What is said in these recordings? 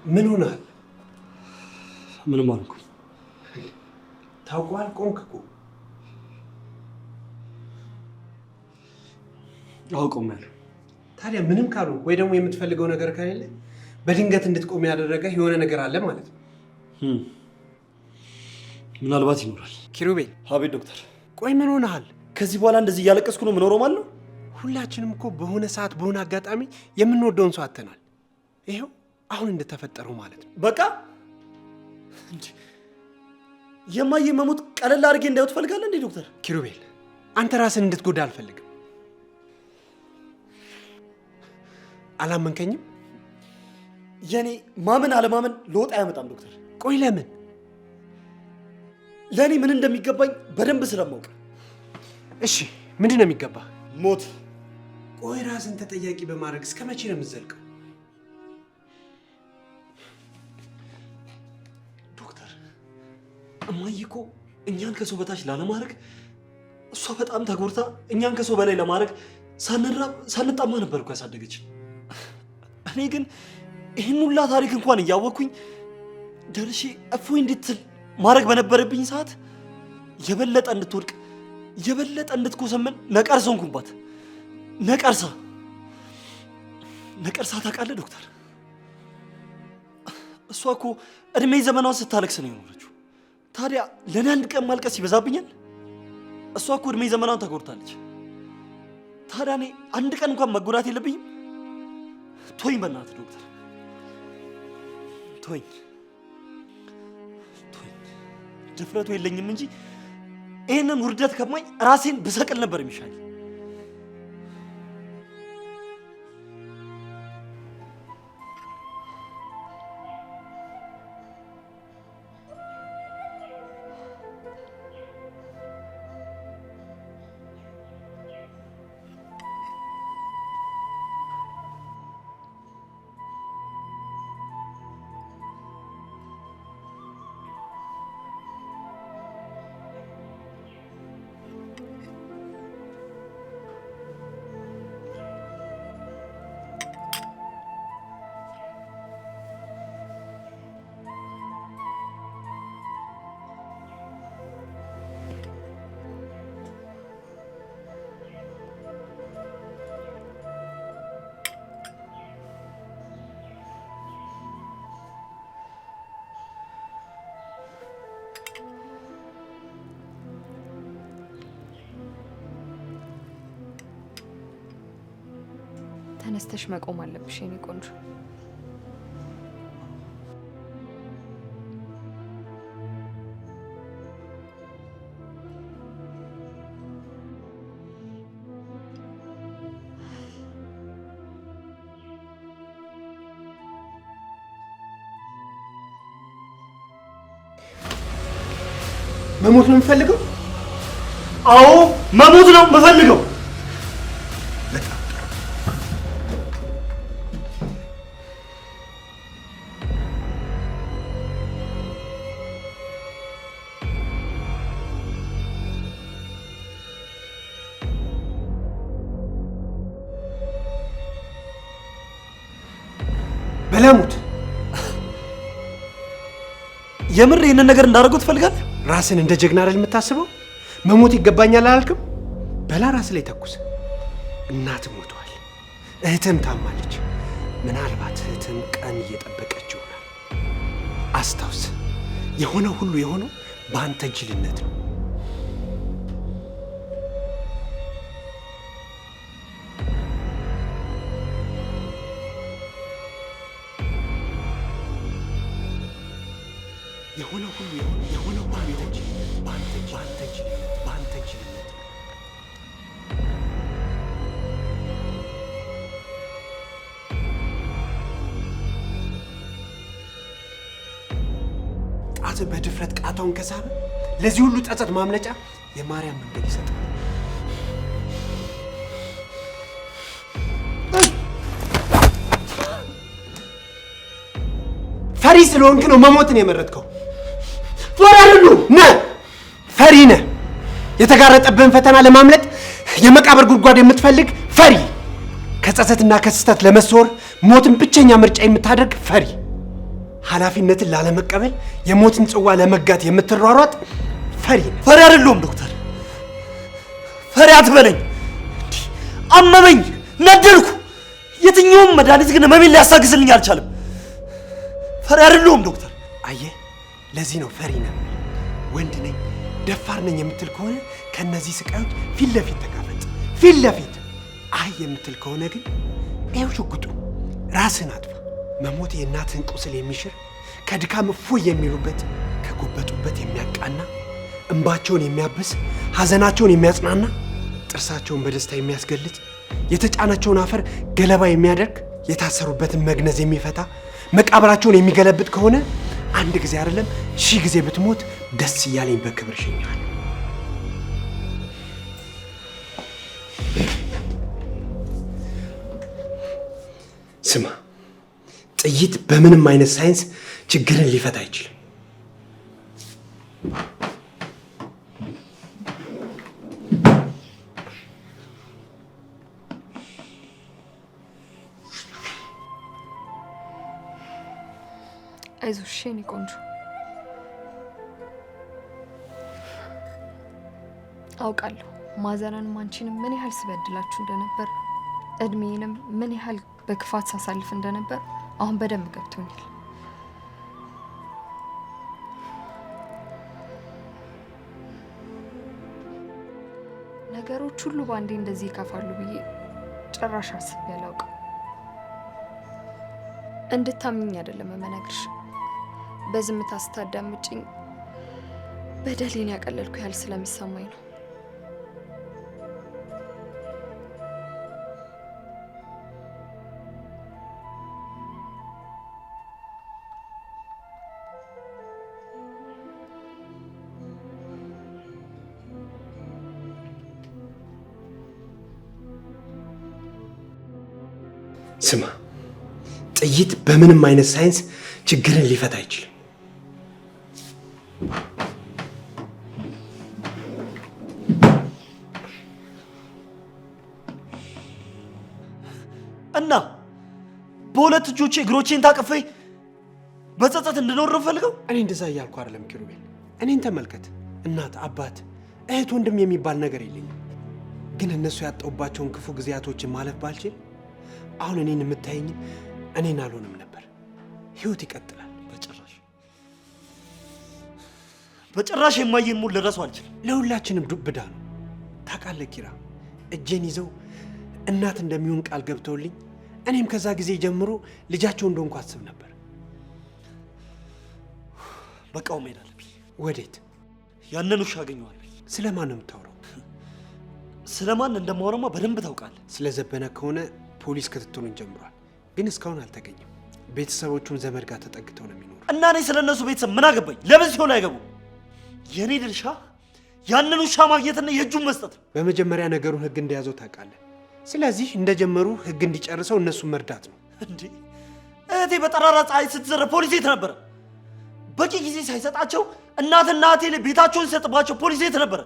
ምን ሆነሃል? ምንም አልኩም። ታውቀዋል? ቆንክ እኮ። አውቀውማለሁ። ታዲያ ምንም ካልሆንክ ወይ ደግሞ የምትፈልገው ነገር ከሌለ በድንገት እንድትቆም ያደረገ የሆነ ነገር አለ ማለት ነው። ምናልባት ይኖራል። ኪሩቤል። አቤት ዶክተር። ቆይ ምን ሆነሃል? ከዚህ በኋላ እንደዚህ እያለቀስኩ ነው የምኖረው ማለት ነው? ሁላችንም እኮ በሆነ ሰዓት በሆነ አጋጣሚ የምንወደውን ሰው አጥተናል። ይሄው አሁን እንደተፈጠረው ማለት ነው። በቃ እንዴ የማየ መሞት ቀለል አድርጌ እንዳይወጥ ፈልጋለህ እንዴ ዶክተር? ኪሩቤል አንተ ራስን እንድትጎዳ አልፈልግም። አላመንከኝም? የኔ ማመን አለማመን ለውጥ አያመጣም ዶክተር። ቆይ ለምን? ለኔ ምን እንደሚገባኝ በደንብ ስለማውቅ። እሺ ምንድን ነው የሚገባ? ሞት። ቆይ ራስን ተጠያቂ በማድረግ እስከ መቼ ነው የምትዘልቀው? ዶክተር እማዬ እኮ እኛን ከሰው በታች ላለማድረግ እሷ በጣም ተጎድታ እኛን ከሰው በላይ ለማድረግ ሳንራብ ሳንጣማ ነበር እኮ ያሳደገችን። እኔ ግን ይህን ሁላ ታሪክ እንኳን እያወቅኩኝ ደርሼ እፎይ እንድትል ማድረግ በነበረብኝ ሰዓት የበለጠ እንድትወድቅ የበለጠ እንድትኮሰመን ነቀርሳ ሆንኩባት። ነቀርሳ ታውቃለህ ዶክተር? እሷ እኮ እድሜ ዘመኗን ስታለቅስ ነው የኖረችው። ታዲያ ለእኔ አንድ ቀን ማልቀስ ይበዛብኛል? እሷ እኮ እድሜ ዘመኗን ተጎድታለች። ታዲያ እኔ አንድ ቀን እንኳን መጎዳት የለብኝም? ቶኝ በእናትህ ዶክተር ቶኝ። ድፍረቱ የለኝም እንጂ ይህንን ውርደት ከማኝ ራሴን ብሰቅል ነበር የሚሻል። ተነስተሽ መቆም አለብሽ የኔ ቆንጆ። መሞት ነው የምፈልገው? አዎ መሞት ነው የምፈልገው። በላሙት የምር ይህንን ነገር እንዳደረገው ትፈልጋለህ? ራስን እንደ ጀግና አይደል የምታስበው? መሞት ይገባኛል አላልክም? በላ ራስ ላይ ተኩስ። እናት ሞተዋል፣ እህትም ታማለች። ምናልባት እህትም ቀን እየጠበቀች ይሆናል። አስታውስ፣ የሆነ ሁሉ የሆነው በአንተ ጅልነት ነው። የሆነ ሁሉ በአንተ ጅልነት ነው። ጣት በድፍረት ቃታውን ከሳበ ለዚህ ሁሉ ጸጸት ማምለጫ የማርያም መንገድ ይሰጣል። ፈሪ ስለሆንክ ነው መሞትን የመረጥከው። ፎራርሉ ነህ፣ ፈሪ ነህ። የተጋረጠብህን ፈተና ለማምለጥ የመቃብር ጉድጓድ የምትፈልግ ፈሪ፣ ከጸጸትና ከስህተት ለመሰወር ሞትን ብቸኛ ምርጫ የምታደርግ ፈሪ። ኃላፊነትን ላለመቀበል የሞትን ጽዋ ለመጋት የምትሯሯጥ ፈሪ ነህ። ፈሪ አይደለሁም ዶክተር። ፈሪ አትበለኝ። አመመኝ፣ ነደርኩ። የትኛውም መድኃኒት ግን ህመሜን ሊያስታግስልኝ አልቻለም። ፈሪ አይደለሁም ዶክተር። አየህ፣ ለዚህ ነው ፈሪ ነህ። ወንድ ነኝ ደፋር ነኝ የምትል ከሆነ ከነዚህ ስቃዮች ፊት ለፊት ተጋፈጥ። ፊት ለፊት አይ የምትል ከሆነ ግን ይኸው ሽጉጡ፣ ራስህን አጥፋ። መሞት የእናትህን ቁስል የሚሽር ከድካም እፎይ የሚሉበት ከጎበጡበት የሚያቃና እንባቸውን የሚያብስ ሐዘናቸውን የሚያጽናና ጥርሳቸውን በደስታ የሚያስገልጥ የተጫናቸውን አፈር ገለባ የሚያደርግ የታሰሩበትን መግነዝ የሚፈታ መቃብራቸውን የሚገለብጥ ከሆነ አንድ ጊዜ አይደለም 1000 ጊዜ ብትሞት ደስ እያለኝ በክብር እሸኝሃለሁ። ስማ፣ ጥይት በምንም አይነት ሳይንስ ችግርን ሊፈታ አይችልም። አይዞሽ የኔ ቆንጆ። አውቃለሁ ማዘናንም አንቺንም ምን ያህል ስበድላችሁ እንደነበር፣ እድሜንም ምን ያህል በክፋት ሳሳልፍ እንደነበር አሁን በደንብ ገብቶኛል። ነገሮች ሁሉ በአንዴ እንደዚህ ይከፋሉ ብዬ ጭራሽ አስቤ አላውቅም። እንድታምኝ አይደለም የምነግርሽ፣ በዝምታ ስታዳምጪኝ በደሌን ያቀለልኩ ያህል ስለሚሰማኝ ነው። ስማ፣ ጥይት በምንም አይነት ሳይንስ ችግርን ሊፈታ አይችልም። እና በሁለት እጆቼ እግሮቼን ታቅፌ በጸጸት እንድኖር ነው ፈልገው? እኔ እንደዛ እያልኩ አይደለም ኪሩቤል። እኔን ተመልከት። እናት፣ አባት፣ እህት፣ ወንድም የሚባል ነገር የለኝም። ግን እነሱ ያጣሁባቸውን ክፉ ጊዜያቶችን ማለፍ ባልችል አሁን እኔን የምታየኝ እኔን አልሆንም ነበር። ህይወት ይቀጥላል። በጭራሽ የማየን ሙሉ ልረሳው አልችልም። ለሁላችንም ዱብ እዳ ነው። ታውቃለህ ኪራ፣ እጄን ይዘው እናት እንደሚሆን ቃል ገብተውልኝ እኔም ከዛ ጊዜ ጀምሮ ልጃቸው እንደሆንኩ አስብ ነበር። በቃው መሄድ አለብኝ። ወዴት? ያንን ውሻ አገኘዋለሁ። ስለማን ነው የምታወራው? ስለማን እንደማወራማ በደንብ ታውቃለህ። ስለ ዘበነ ከሆነ ፖሊስ ክትትሉን ጀምሯል፣ ግን እስካሁን አልተገኘም። ቤተሰቦቹም ዘመድ ጋር ተጠግተው ነው የሚኖሩ። እና እኔ ስለ እነሱ ቤተሰብ ምን አገባኝ? ለምን ሲሆን አይገቡ? የእኔ ድርሻ ያንን ውሻ ማግኘትና የእጁን መስጠት ነው። በመጀመሪያ ነገሩን ህግ እንደያዘው ታውቃለህ። ስለዚህ እንደጀመሩ ህግ እንዲጨርሰው እነሱን መርዳት ነው። እንዴ እህቴ በጠራራ ፀሐይ ስትዘረፍ ፖሊስ የት ነበረ? በቂ ጊዜ ሳይሰጣቸው እናትና እህቴ ላይ ቤታቸውን ሲሰጥባቸው ፖሊስ የት ነበረ?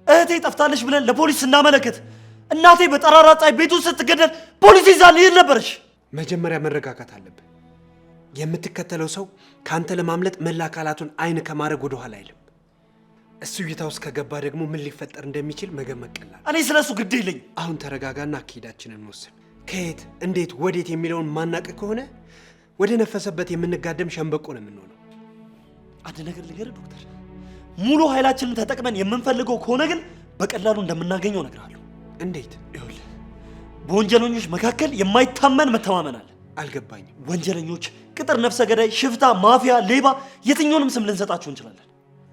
እህቴ ጠፍታለች ብለን ለፖሊስ ስናመለክት እናቴ በጠራራ ፀሐይ ቤቱ ስትገደል ፖሊስ ይዛል ይል ነበረሽ። መጀመሪያ መረጋጋት አለብህ። የምትከተለው ሰው ከአንተ ለማምለጥ መላ አካላቱን አይን ከማድረግ ወደ ኋላ አይልም። እሱ እይታ ውስጥ ከገባ ደግሞ ምን ሊፈጠር እንደሚችል መገመት ቀላል። እኔ ስለ እሱ ግድ የለኝም። አሁን ተረጋጋና አካሄዳችንን እንወስን። ከየት እንዴት ወዴት የሚለውን ማናቅ ከሆነ ወደ ነፈሰበት የምንጋደም ሸንበቆ ነው የምንሆነው። አንድ ነገር ልንገርህ ዶክተር፣ ሙሉ ኃይላችንን ተጠቅመን የምንፈልገው ከሆነ ግን በቀላሉ እንደምናገኘው እነግርሃለሁ። እንዴት? ይኸውልህ በወንጀለኞች መካከል የማይታመን መተማመን አለ። አልገባኝም። ወንጀለኞች፣ ቅጥር ነፍሰ ገዳይ፣ ሽፍታ፣ ማፊያ፣ ሌባ፣ የትኛውንም ስም ልንሰጣቸው እንችላለን።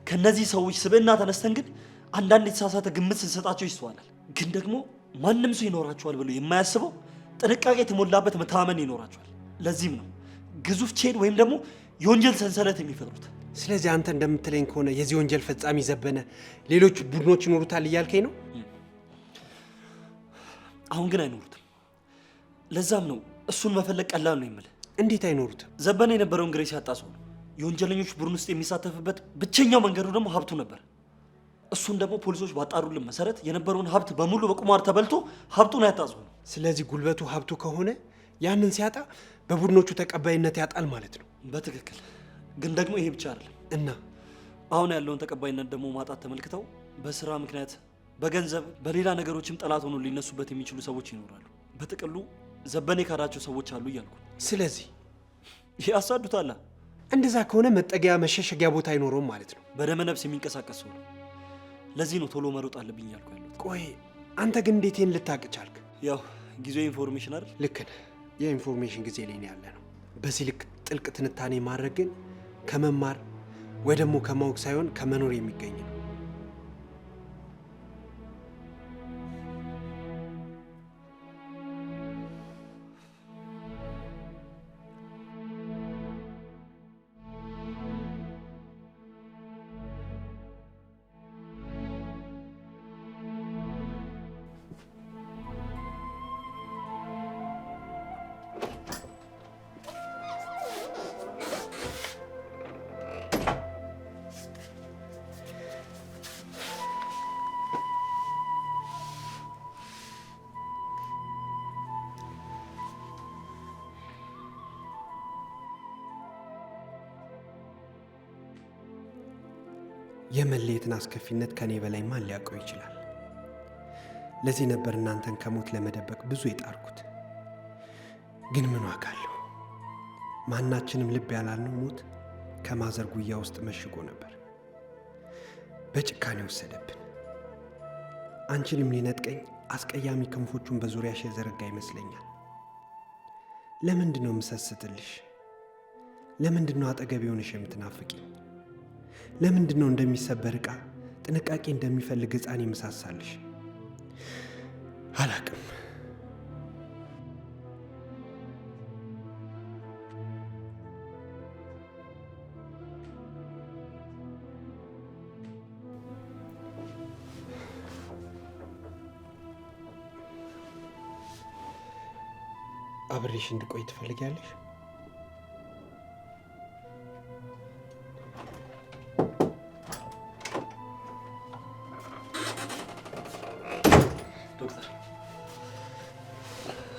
ከነዚህ ሰዎች ስብዕና ተነስተን ግን አንዳንድ የተሳሳተ ግምት ስንሰጣቸው ይስተዋላል። ግን ደግሞ ማንም ሰው ይኖራቸዋል ብሎ የማያስበው ጥንቃቄ የተሞላበት መተማመን ይኖራቸዋል። ለዚህም ነው ግዙፍ ቼን ወይም ደግሞ የወንጀል ሰንሰለት የሚፈጥሩት። ስለዚህ አንተ እንደምትለኝ ከሆነ የዚህ ወንጀል ፈጻሚ ዘበነ ሌሎች ቡድኖች ይኖሩታል እያልከኝ ነው? አሁን ግን አይኖሩትም። ለዛም ነው እሱን መፈለግ ቀላል ነው የምልህ። እንዴት አይኖሩትም? ዘበነ የነበረውን ግሬስ ያጣ ሰው ነው። የወንጀለኞች ቡድን ውስጥ የሚሳተፍበት ብቸኛው መንገዱ ደግሞ ሀብቱ ነበር። እሱን ደግሞ ፖሊሶች ባጣሩልን መሰረት የነበረውን ሀብት በሙሉ በቁማር ተበልቶ ሀብቱን ያጣ ሰው ነው። ስለዚህ ጉልበቱ ሀብቱ ከሆነ ያንን ሲያጣ በቡድኖቹ ተቀባይነት ያጣል ማለት ነው። በትክክል ግን ደግሞ ይሄ ብቻ አይደለም እና አሁን ያለውን ተቀባይነት ደግሞ ማጣት ተመልክተው በስራ ምክንያት በገንዘብ በሌላ ነገሮችም ጠላት ሆኖ ሊነሱበት የሚችሉ ሰዎች ይኖራሉ። በጥቅሉ ዘበኔ ካዳቸው ሰዎች አሉ እያልኩ። ስለዚህ ያሳዱታል። እንደዛ ከሆነ መጠጊያ መሸሸጊያ ቦታ አይኖረውም ማለት ነው። በደመ ነፍስ የሚንቀሳቀስ ሰው ነው። ለዚህ ነው ቶሎ መሮጥ አለብኝ እያልኩ ያሉት። ቆይ አንተ ግን እንዴት ይህን ልታውቅ ቻልክ? ያው ጊዜው ኢንፎርሜሽን አይደል? ልክ ነህ። የኢንፎርሜሽን ጊዜ ላይ ነው ያለ ነው። በዚህ ልክ ጥልቅ ትንታኔ ማድረግ ግን ከመማር ወይ ደግሞ ከማወቅ ሳይሆን ከመኖር የሚገኝ ነው። የመለየትን አስከፊነት ከኔ በላይ ማን ሊያውቀው ይችላል? ለዚህ ነበር እናንተን ከሞት ለመደበቅ ብዙ የጣርኩት። ግን ምን ዋጋ አለው? ማናችንም ልብ ያላልነው ሞት ከማዘር ጉያ ውስጥ መሽጎ ነበር። በጭካኔ ወሰደብን። አንቺንም ሊነጥቀኝ አስቀያሚ ክንፎቹን በዙሪያሽ የዘረጋ ይመስለኛል። ለምንድን ነው የምሰስትልሽ? ለምንድን ነው አጠገቤ ሆነሽ የምትናፍቂኝ? ለምንድን ነው እንደሚሰበር ዕቃ ጥንቃቄ እንደሚፈልግ ሕፃን የምሳሳልሽ? አላቅም። አብሬሽ እንድቆይ ትፈልጊያለሽ? ዶክተር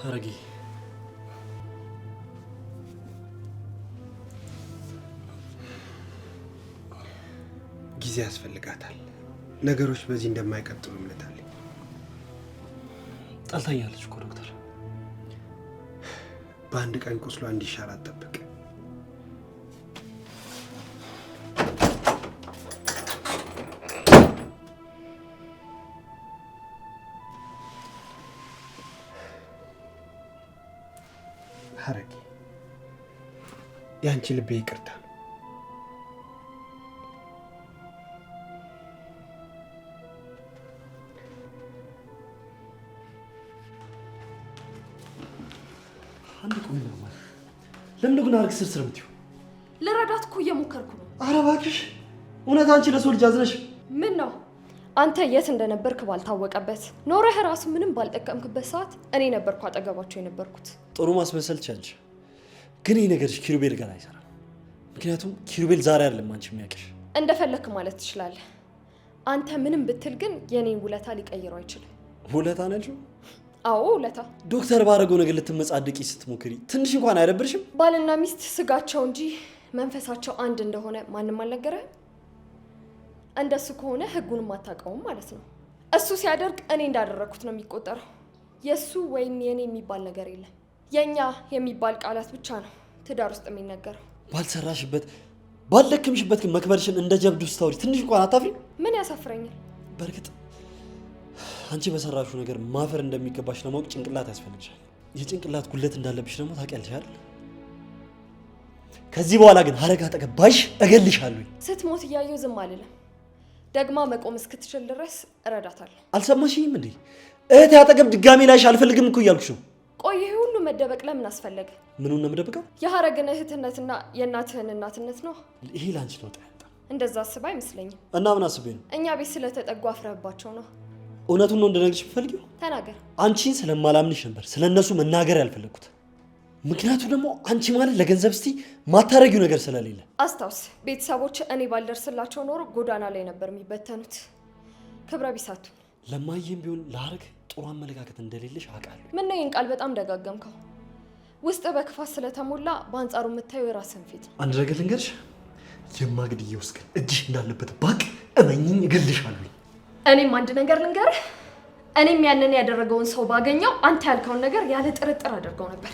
ሐረጌ ጊዜ ያስፈልጋታል። ነገሮች በዚህ እንደማይቀጥሉ እምነት አለኝ። ጠልታኛለች እኮ ዶክተር። በአንድ ቀን ቁስሏ እንዲሻል አትጠብቅ። ሐረጌ የአንቺ ልቤ ይቅርታ ነው። አንድ ቆይ ነው ማለት ለምን ግን አርግ ስር ምትዩ? ልረዳት እኮ እየሞከርኩ ነው። ኧረ እባክሽ እውነት አንቺ ለሰው ልጅ አዝነሽ? ምን ነው አንተ የት እንደነበርክ ባልታወቀበት ኖረህ ራሱ ምንም ባልጠቀምክበት ሰዓት እኔ ነበርኩ አጠገባቸው የነበርኩት። ጥሩ ማስመሰል ትችያለሽ፣ ግን ይህ ነገርሽ ኪሩቤል ጋር አይሰራም። ምክንያቱም ኪሩቤል ዛሬ አይደለም አንቺ የሚያውቅሽ። እንደፈለክ ማለት ትችላለህ። አንተ ምንም ብትል ግን የኔን ውለታ ሊቀይረው አይችልም። ውለታ ነችው? አዎ ውለታ። ዶክተር ባረገው ነገር ልትመጻደቂ ስትሞክሪ ትንሽ እንኳን አይደብርሽም? ባልና ሚስት ስጋቸው እንጂ መንፈሳቸው አንድ እንደሆነ ማንም አልነገረህም? እንደሱ ከሆነ ህጉንም አታውቀውም ማለት ነው። እሱ ሲያደርግ እኔ እንዳደረኩት ነው የሚቆጠረው። የሱ ወይም የኔ የሚባል ነገር የለም። የኛ የሚባል ቃላት ብቻ ነው ትዳር ውስጥ የሚነገረው። ባልሰራሽበት ባልደከምሽበት ግን መክበርሽን እንደ ጀብዱ ስታወሪ ትንሽ እንኳን አታፍሪም? ምን ያሳፍረኛል? በእርግጥ አንቺ በሰራሹ ነገር ማፈር እንደሚገባሽ ለማወቅ ጭንቅላት ያስፈልግሻል። የጭንቅላት ጉለት እንዳለብሽ ደግሞ ታውቂያለሽ አይደል? ከዚህ በኋላ ግን ሐረግ አጠገብ ባይሽ እገልሻለሁ። ስትሞት እያየሁ ዝም አልልም። ደግማ መቆም እስክትችል ድረስ እረዳታለሁ። አልሰማሽኝም እንዴ? እህቴ አጠገብ ድጋሜ ላይሽ አልፈልግም እኮ እያልኩሽ ነው። ቆይ ይሄ ሁሉ መደበቅ ለምን አስፈለገ? ምኑን ነው የምደብቀው? የሐረግን እህትነትና የእናትህን እናትነት ነው። ይሄ ላንቺ ነው ጣጣ። እንደዛ አስባ አይመስለኝም። እና ምን አስቤ ነው? እኛ ቤት ስለተጠጉ አፍረህባቸው ነው። እውነቱን ነው እንደነግርሽ የምፈልጊው? ተናገር። አንቺን ስለማላምንሽ ነበር ስለነሱ መናገር ያልፈለኩት። ምክንያቱ ደግሞ አንቺ ማለት ለገንዘብ እስቲ ማታረጊው ነገር ስለሌለ። አስታውስ፣ ቤተሰቦች እኔ ባልደርስላቸው ኖሮ ጎዳና ላይ ነበር የሚበተኑት። ክብረ ቢሳቱ ለማየም ቢሆን ለሐረግ ጥሩ አመለካከት እንደሌለሽ አውቃለሁ። ምን ነው ይህን ቃል በጣም ደጋገምከው? ውስጥ በክፋት ስለተሞላ በአንጻሩ የምታየው የራስን ፊት ነው። አንድ ነገር ልንገርሽ፣ የማግድዬ ውስጥ ግን እጅሽ እንዳለበት ባቅ እመኝኝ እገልሻለሁ። እኔም አንድ ነገር ልንገርህ፣ እኔም ያንን ያደረገውን ሰው ባገኘው አንተ ያልከውን ነገር ያለ ጥርጥር አድርገው ነበር።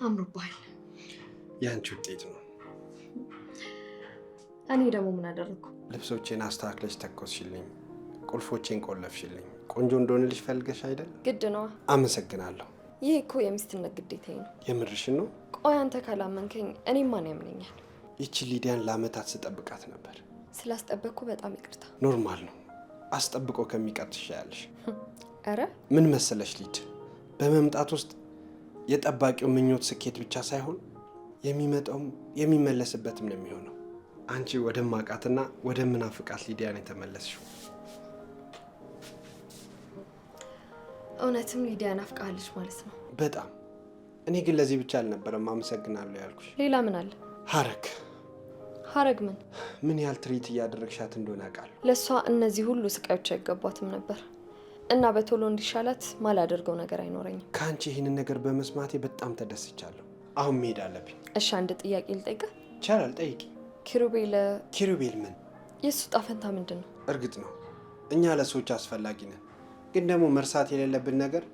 አምሮብሃል። ያንቺ ውጤት ነው። እኔ ደግሞ ምን አደረኩ? ልብሶቼን አስተካክለሽ ተኮስሽልኝ፣ ቁልፎቼን ቆለፍሽልኝ። ቆንጆ እንደሆንልሽ ፈልገሽ አይደል? ግድ ነዋ። አመሰግናለሁ። ይህ እኮ የሚስትነት ግዴታዬ ነው። የምርሽን ነው? ቆይ አንተ ካላመንከኝ እኔም ማን ያምነኛል? ይቺ ሊዲያን ለአመታት ስጠብቃት ነበር። ስላስጠበቅኩ በጣም ይቅርታ። ኖርማል ነው። አስጠብቆ ከሚቀር ትሻያለሽ። አረ ምን መሰለሽ ሊድ፣ በመምጣት ውስጥ የጠባቂው ምኞት ስኬት ብቻ ሳይሆን የሚመጣውም የሚመለስበትም ነው የሚሆነው። አንቺ ወደ ማቃትና ወደ ምናፍቃት ሊዲያን የተመለስሽው። እውነትም ሊዲያ ናፍቃለች ማለት ነው? በጣም። እኔ ግን ለዚህ ብቻ አልነበረም አመሰግናለሁ ያልኩሽ። ሌላ ምን አለ? ሀረግ ሀረግ ምን ያህል ትሪት እያደረግሻት እንደሆነ አውቃለሁ። ለእሷ እነዚህ ሁሉ ስቃዮች አይገባትም ነበር እና በቶሎ እንዲሻላት ማላደርገው ነገር አይኖረኝም። ከአንቺ ይህንን ነገር በመስማቴ በጣም ተደስቻለሁ። አሁን መሄድ አለብኝ። እሺ አንድ ጥያቄ ልጠይቅህ? ይቻላል፣ ጠይቂ። ኪሩቤል ምን? የእሱ ጣፈንታ ምንድን ነው? እርግጥ ነው እኛ ለሰዎች አስፈላጊ ነን፣ ግን ደግሞ መርሳት የሌለብን ነገር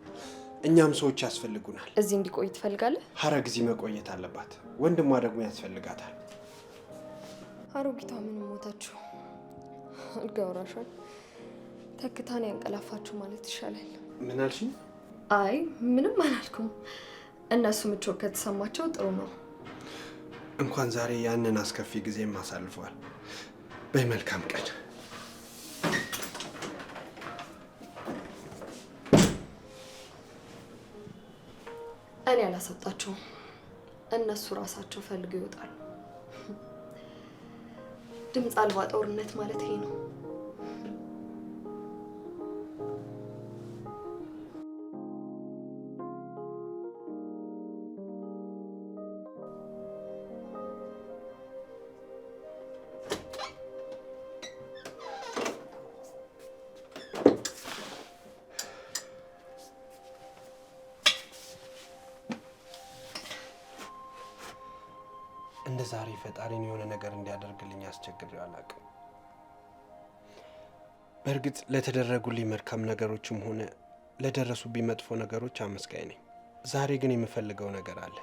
እኛም ሰዎች ያስፈልጉናል። እዚህ እንዲቆይ ትፈልጋለህ? ሀረግ እዚህ መቆየት አለባት። ወንድሟ ደግሞ ያስፈልጋታል። አሮጊቷ ምንም ሞታችሁ አልጋ ወራሿን ተክታን ያንቀላፋችሁ ማለት ይሻላል። ምን አልሽኝ? አይ ምንም አላልኩም። እነሱ ምቾት ከተሰማቸው ጥሩ ነው። እንኳን ዛሬ ያንን አስከፊ ጊዜም አሳልፈዋል። በመልካም ቀን። እኔ አላሰጣቸውም። እነሱ ራሳቸው ፈልገው ይወጣሉ። ድምፅ አልባ ጦርነት ማለት ይሄ ነው። እንደ ዛሬ ፈጣሪን የሆነ ነገር እንዲያደርግልኝ አስቸግሬው አላውቅም። በእርግጥ ለተደረጉልኝ መልካም ነገሮችም ሆነ ለደረሱብኝ መጥፎ ነገሮች አመስጋኝ ነኝ። ዛሬ ግን የምፈልገው ነገር አለ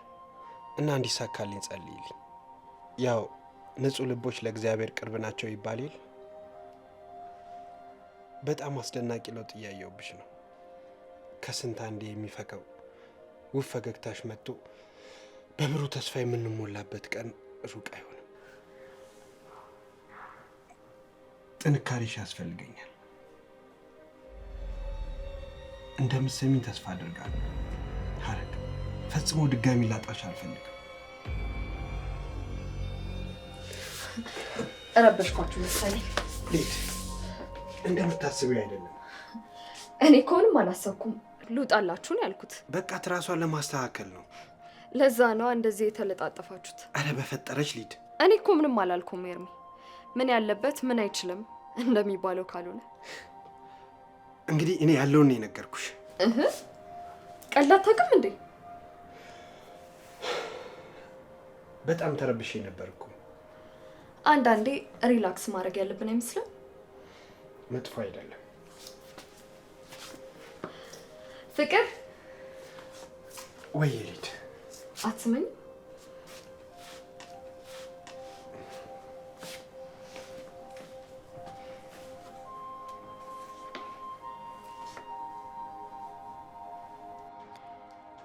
እና እንዲሳካልኝ ጸልይልኝ። ያው ንጹህ ልቦች ለእግዚአብሔር ቅርብ ናቸው ይባል የለ? በጣም አስደናቂ ለውጥ እያየሁብሽ ነው። ከስንት አንዴ የሚፈካው ውብ ፈገግታሽ መጥቶ በብሩህ ተስፋ የምንሞላበት ቀን ሩቅ አይሆንም። ጥንካሬሽ ያስፈልገኛል። እንደምትሰሚኝ ተስፋ አድርጋለሁ። ሀረግ፣ ፈጽሞ ድጋሚ ላጣሽ አልፈልግም። ረበሽኳችሁ መሰለኝ። ሌት እንደምታስቢው አይደለም። እኔ ከሆንም አላሰብኩም። ልውጣላችሁ ነው ያልኩት። በቃ ትራሷን ለማስተካከል ነው። ለዛ ነው እንደዚህ የተለጣጠፋችሁት። አረ በፈጠረች ሊድ፣ እኔ እኮ ምንም አላልኩም ኤርሚ። ምን ያለበት ምን አይችልም እንደሚባለው ካልሆነ እንግዲህ እኔ ያለውን የነገርኩሽ። ቀልድ አታውቅም እንዴ? በጣም ተረብሼ ነበር እኮ። አንዳንዴ ሪላክስ ማድረግ ያለብን አይመስልም? መጥፎ አይደለም። ፍቅር ወይ ሊድ፣ አትስመኝ?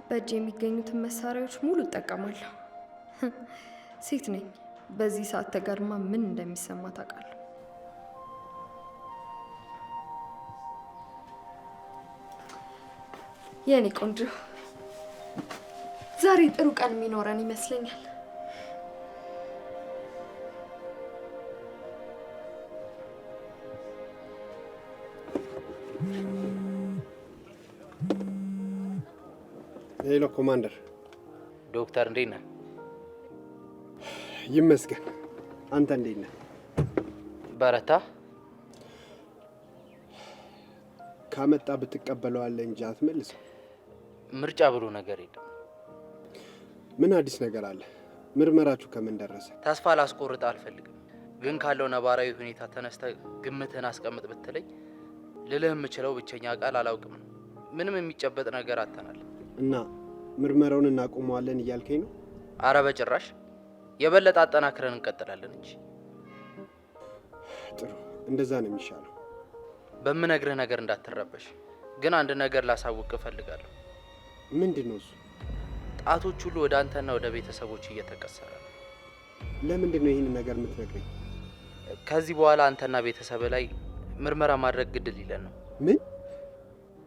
በእጅ የሚገኙትን መሳሪያዎች ሙሉ እጠቀማለሁ። ሴት ነኝ። በዚህ ሰዓት ተጋድማ ምን እንደሚሰማ ታውቃለሁ። የኔ ቆንጆ፣ ዛሬ ጥሩ ቀን የሚኖረን ይመስለኛል። ሄሎ ኮማንደር። ዶክተር እንዴት ነህ? ይመስገን። አንተ እንዴት ነህ? በረታ? ካመጣ ብትቀበለዋለህ እንጂ አትመልሰው። ምርጫ ብሎ ነገር የለም። ምን አዲስ ነገር አለ? ምርመራችሁ ከምን ደረሰ? ተስፋ ላስቆርጥ አልፈልግም፣ ግን ካለው ነባራዊ ሁኔታ ተነስተህ ግምትህን አስቀምጥ ብትለኝ ልልህ የምችለው ብቸኛ ቃል አላውቅም ነው። ምንም የሚጨበጥ ነገር አተናል እና ምርመራውን እናቆመዋለን እያልከኝ ነው? አረ በጭራሽ፣ የበለጠ አጠናክረን እንቀጥላለን እንጂ። ጥሩ፣ እንደዛ ነው የሚሻለው። በምነግርህ ነገር እንዳትረበሽ፣ ግን አንድ ነገር ላሳውቅ እፈልጋለሁ። ምንድን ነው እሱ? ጣቶች ሁሉ ወደ አንተና ወደ ቤተሰቦች እየተቀሰረ ነው። ለምንድን ነው ይህን ነገር የምትነግረኝ? ከዚህ በኋላ አንተና ቤተሰብ ላይ ምርመራ ማድረግ ግድል ይለን ነው። ምን?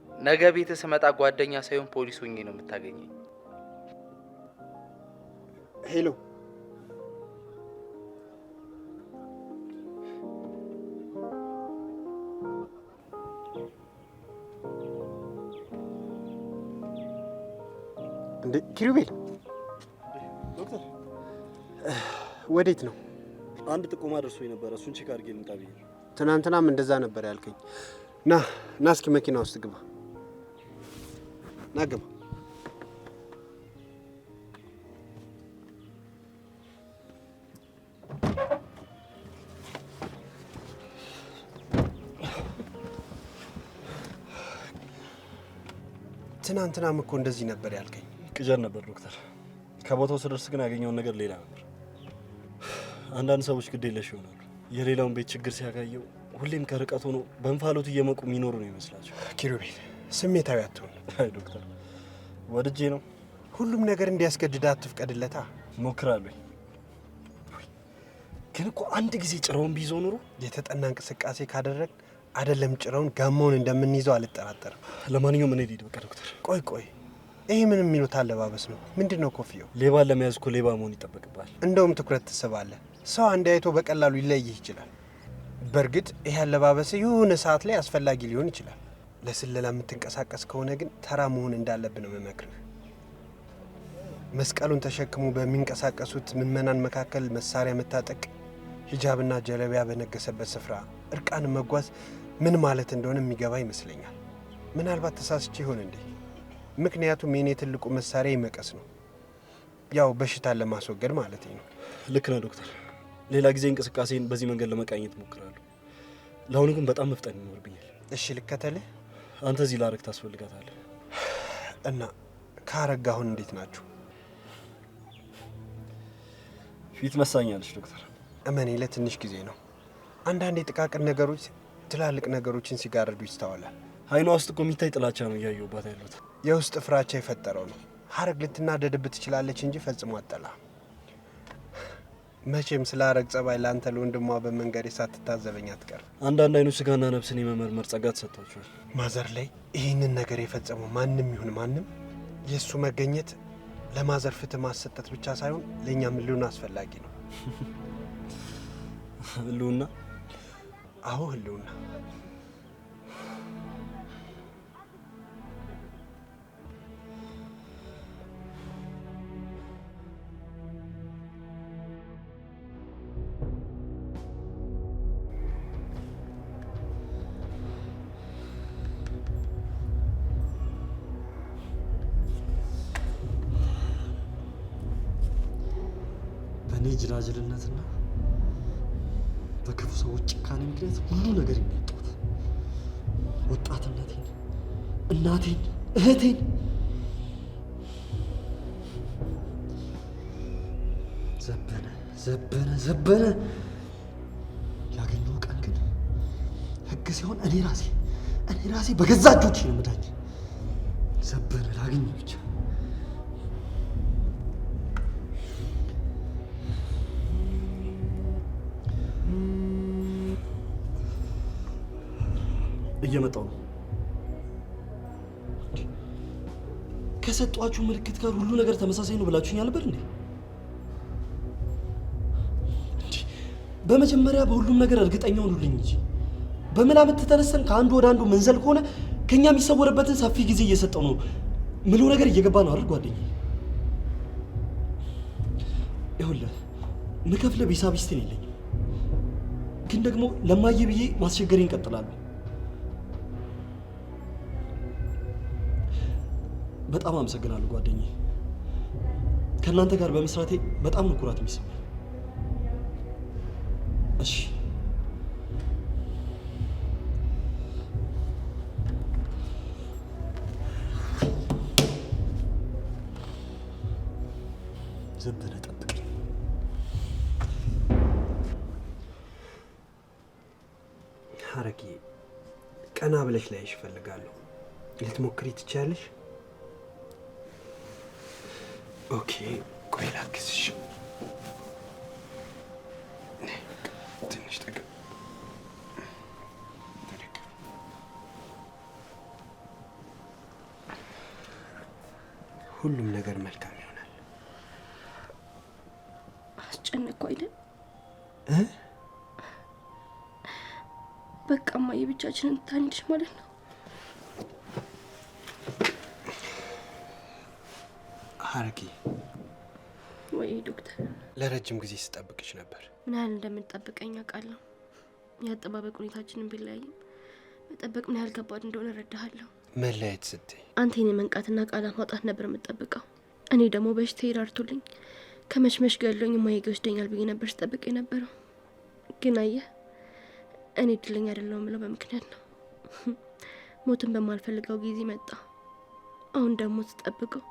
ነገ ቤት ስመጣ ጓደኛ ሳይሆን ፖሊስ ሆኜ ነው የምታገኘኝ። ሄሎ፣ እንዴ ኪሩቤል፣ ዶክተር ወዴት ነው? አንድ ጥቆማ ደርሶኝ ነበር። እሱን ቼክ አድርጌ ልምጣ ብዬ ነው። ትናንትናም እንደዛ ነበር ያልከኝ። ና እስኪ መኪና ውስጥ ግባ። ና ግባ። ትናንትናም እኮ እንደዚህ ነበር ያልከኝ። ቅዠት ነበር ዶክተር። ከቦታው ስደርስ ግን ያገኘውን ነገር ሌላ ነበር። አንዳንድ ሰዎች ግድ የለሽ ይሆናሉ። የሌላውን ቤት ችግር ሲያጋየው ሁሌም ከርቀት ሆኖ በእንፋሎት እየመቁ የሚኖሩ ነው ይመስላቸው። ኪሩቤል፣ ስሜታዊ አትሆን። አይ ዶክተር፣ ወድጄ ነው። ሁሉም ነገር እንዲያስገድዳ አትፍቀድለታ። ሞክራለሁ፣ ግን እኮ አንድ ጊዜ ጭራውን ቢይዘው ኑሮ የተጠና እንቅስቃሴ ካደረግ አይደለም ጭራውን ጋማውን እንደምንይዘው አልጠራጠርም። ለማንኛውም እኔ ልሂድ። በቃ ዶክተር። ቆይ፣ ይሄ ምን የሚሉት አለባበስ ነው? ምንድን ነው ኮፍያው? ሌባን ለመያዝ እኮ ሌባ መሆን ይጠበቅባል። እንደውም ትኩረት ትስባለህ። ሰው አንድ አይቶ በቀላሉ ሊለይህ ይችላል። በእርግጥ ይሄ አለባበስ የሆነ ሰዓት ላይ አስፈላጊ ሊሆን ይችላል። ለስለላ የምትንቀሳቀስ ከሆነ ግን ተራ መሆን እንዳለብን ነው የምመክርህ። መስቀሉን ተሸክሞ በሚንቀሳቀሱት ምዕመናን መካከል መሳሪያ መታጠቅ፣ ሂጃብና ጀለቢያ በነገሰበት ስፍራ እርቃን መጓዝ ምን ማለት እንደሆነ የሚገባ ይመስለኛል። ምናልባት ተሳስቼ ይሆን እንዴ? ምክንያቱም የኔ ትልቁ መሳሪያ መቀስ ነው። ያው በሽታን ለማስወገድ ማለት ነው። ልክ ነህ ዶክተር። ሌላ ጊዜ እንቅስቃሴን በዚህ መንገድ ለመቃኘት እሞክራለሁ። ለአሁኑ ግን በጣም መፍጠን ይኖርብኛል። እሺ፣ ልከተልህ? አንተ እዚህ ላረግ ታስፈልጋታለህ። እና ካረጋ አሁን እንዴት ናችሁ? ፊት መሳኛለች ዶክተር። እመኔ ለትንሽ ጊዜ ነው። አንዳንድ የጥቃቅን ነገሮች ትላልቅ ነገሮችን ሲጋርዱ ይስተዋላል። አይኗ ውስጥ እኮ የሚታይ ጥላቻ ነው እያየሁባት ያሉት። የውስጥ ፍራቻ የፈጠረው ነው። ሀረግ ልትናደድብህ ትችላለች እንጂ ፈጽሞ አጠላ። መቼም ስለ ሀረግ ጸባይ ለአንተ ለወንድሟ በመንገዴ ሳትታዘበኝ አትቀር። አንዳንድ አይኖች ስጋና ነፍስን የመመርመር ጸጋ ተሰጥቷቸዋል። ማዘር ላይ ይህንን ነገር የፈጸመው ማንም ይሁን ማንም የእሱ መገኘት ለማዘር ፍትህ ማሰጠት ብቻ ሳይሆን ለእኛም ህልውና አስፈላጊ ነው። ህልውና? አዎ ህልውና። በእኔ ጅላጅልነትና በክፉ ሰዎች ጭካኔ ምክንያት ሁሉ ነገር የሚያጣት ወጣትነቴን፣ እናቴን፣ እህቴን ዘበነ ያገኘው ቀን ግን ህግ ሲሆን እኔ ራሴ በገዛ እጆቼ ነው የምዳኝ። ዘበነ ላገኝ ብቻ። እየመጣው ነው። ከሰጧችሁ ምልክት ጋር ሁሉ ነገር ተመሳሳይ ነው ብላችሁኝ ነበር እንዴ? በመጀመሪያ በሁሉም ነገር እርግጠኛ ሆኑልኝ እንጂ በመላምት ተነስተን ከአንዱ ወደ አንዱ መንዘል ከሆነ ከኛ የሚሰወርበትን ሰፊ ጊዜ እየሰጠው ነው። ምለው ነገር እየገባ ነው አይደል ጓደኛዬ? ይኸውልህ ምከፍልህ ሂሳብ ቢስትን የለኝም፣ ግን ደግሞ ለማየ ብዬ ማስቸገሬን እቀጥላለሁ። በጣም አመሰግናለሁ ጓደኛዬ። ከእናንተ ጋር በመስራቴ በጣም ነው ኩራት የሚሰማኝ። እሺ ዝም ብለህ ጠብቀኝ። ሐረጌ ቀና ብለሽ ላይሽ እፈልጋለሁ። ልትሞክሪ ትችያለሽ? ኦኬ ቆይ ላግዝሽ። ትንሽ ጠጋ። ሁሉም ነገር መልካም ይሆናል። አስጨነቅኩ አይደል? በቃ እማዬ ብቻችንን ታንልሽ ማለት ነው? ሐረጌ ወይ ዶክተር፣ ለረጅም ጊዜ ስጠብቅሽ ነበር። ምን ያህል እንደምንጠብቀኝ አውቃለሁ። የአጠባበቅ ሁኔታችንን ቢለያይም መጠበቅ ምን ያህል ከባድ እንደሆነ እረዳሃለሁ። መለያየት ስትይ አንተ የኔ መንቃትና ቃላት ማውጣት ነበር የምጠብቀው። እኔ ደግሞ በሽታዬ ራርቶልኝ ከመሽመሽ ገሎኝ እማዬ ጋ ይወስደኛል ብዬ ነበር ስጠብቅ የነበረው። ግን አየህ እኔ እድለኛ አይደለሁም ብለው በምክንያት ነው። ሞትን በማልፈልገው ጊዜ መጣ። አሁን ደግሞ ስጠብቀው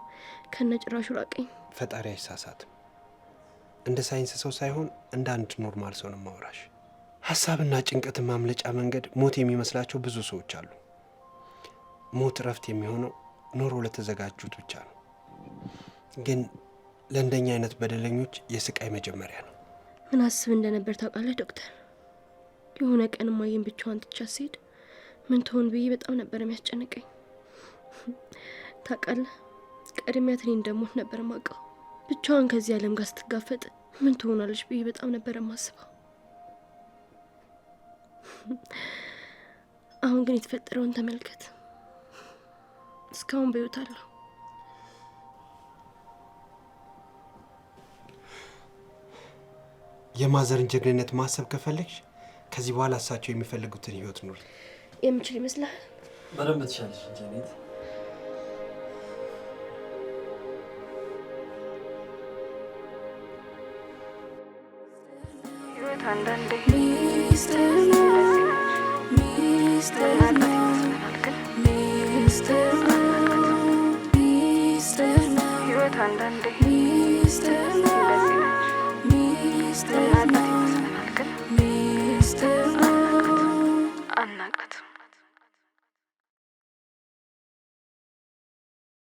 ከነጭራሹ ራቀኝ። ፈጣሪ አይሳሳትም። እንደ ሳይንስ ሰው ሳይሆን እንደ አንድ ኖርማል ሰው ነው ማውራሽ። ሀሳብና ጭንቀትን ማምለጫ መንገድ ሞት የሚመስላቸው ብዙ ሰዎች አሉ። ሞት እረፍት የሚሆነው ኖሮ ለተዘጋጁት ብቻ ነው። ግን ለእንደኛ አይነት በደለኞች የስቃይ መጀመሪያ ነው። ምን አስብ እንደነበር ታውቃለህ ዶክተር? የሆነ ቀን እማዬን ብቻዋን ትቻት ስሄድ ምን ትሆን ብዬ በጣም ነበር የሚያስጨንቀኝ። ታውቃለህ ቀድሚያት እኔ እንደሞት ነበር ማውቀው። ብቻዋን ከዚህ ዓለም ጋር ስትጋፈጥ ምን ትሆናለች ብዬ በጣም ነበር የማስበው። አሁን ግን የተፈጠረውን ተመልከት። እስካሁን በሕይወት አለሁ። የማዘርን ጀግንነት ማሰብ ከፈለግሽ ከዚህ በኋላ እሳቸው የሚፈልጉትን ህይወት ኑሪ። የምችል ይመስላል? በደንብ ትችላለሽ ጀኔት። ህይወት አንዳንዴ ሚስጥር ነው፣ ሚስጥር ነው፣ ሚስጥር ነው፣ ሚስጥር ነው። ህይወት አንዳንዴ ሚስጥር ነው፣ ሚስጥር ነው፣ ሚስጥር